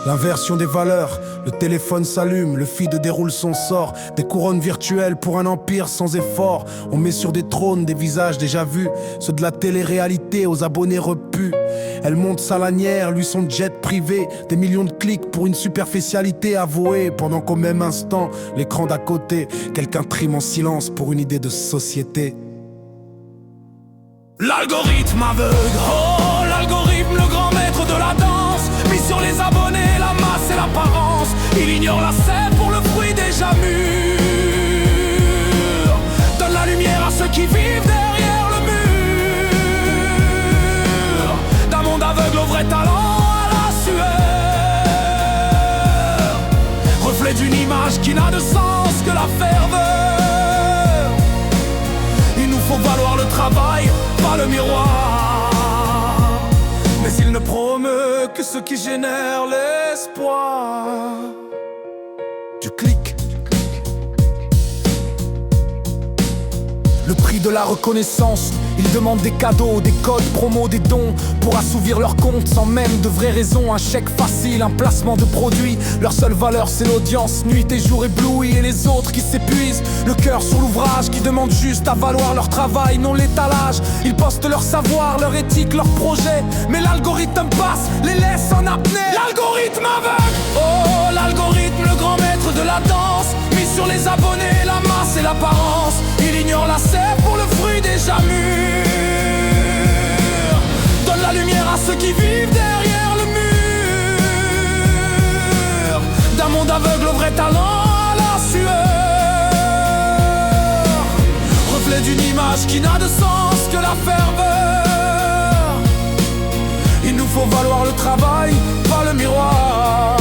L'inversion des valeurs, le téléphone s'allume, le feed déroule son sort. Des couronnes virtuelles pour un empire sans effort. On met sur des trônes des visages déjà vus, ceux de la télé-réalité aux abonnés repus. Elle monte sa lanière, lui son jet privé. Des millions de clics pour une superficialité avouée. Pendant qu'au même instant, l'écran d'à côté, quelqu'un trime en silence pour une idée de société. L'algorithme aveugle, oh l'algorithme, le grand maître de la danse. Mis sur les abonnés, la masse et l'apparence. Il ignore la sève pour le fruit déjà mûr. Donne la lumière à ceux qui vivent derrière le mur. D'un monde aveugle au vrai talent, à la sueur. Reflet d'une image qui n'a de sens que la ferveur. Il nous faut valoir le travail, pas le miroir. Mais il ne promeut que ce qui génère l'espoir. Du clic. Le prix de la reconnaissance, ils demandent des cadeaux, des codes promo, des dons pour assouvir leur compte sans même de vraies raisons. Un chèque facile, un placement de produit. Leur seule valeur c'est l'audience, nuit et jour éblouis. Et les autres qui s'épuisent, le cœur sur l'ouvrage, qui demandent juste à valoir leur travail, non l'étalage. Ils postent leur savoir, leur éthique, leur projet. Mais l'algorithme passe, les laisse en apnée. L'algorithme aveugle, oh l'algorithme, le grand maître de la danse. Mis sur les abonnés, la masse et l'apparence. Il ignore la sève pour le fruit déjà mûr. Donne la lumière à ceux qui vivent derrière le mur. D'un monde aveugle au vrai talent, à la sueur. Reflet d'une image qui n'a de sens que la ferveur. Il nous faut valoir le travail, pas le miroir.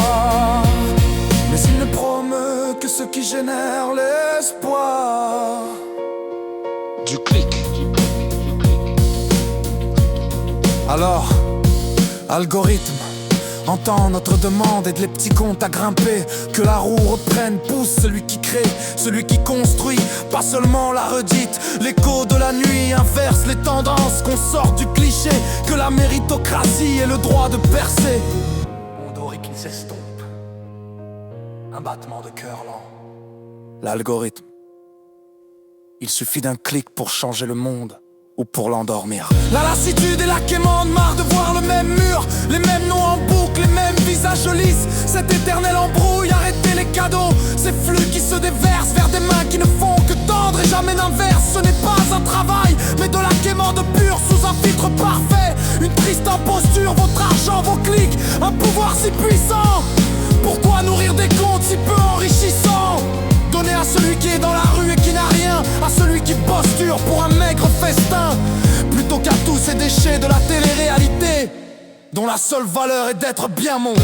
Mais il ne promeut que ce qui génère l'espoir. Du clic. Alors, algorithme, entends notre demande, aide les petits comptes à grimper. Que la roue reprenne, pousse celui qui crée, celui qui construit, pas seulement la redite. L'écho de la nuit inverse les tendances, qu'on sorte du cliché, que la méritocratie ait le droit de percer. On doré qu'il s'estompe, un battement de cœur lent. L'algorithme, il suffit d'un clic pour changer le monde ou pour l'endormir. La lassitude et la quémande, marre de voir le même mur, les mêmes noms en boucle, les mêmes visages lisses. Cette éternelle embrouille, arrêtez les cadeaux. Ces flux qui se déversent vers des mains qui ne font que tendre et jamais n'inverse. Ce n'est pas un travail, mais de la quémande pure sous un filtre parfait. Une triste imposture, votre argent, vos clics, un pouvoir si puissant. Pourquoi nourrir des comptes si peu enrichissants? Donner à celui qui est dans la rue et qui n'a rien, à celui qui posture pour un maigre festin, plutôt qu'à tous ces déchets de la télé-réalité, dont la seule valeur est d'être bien mon.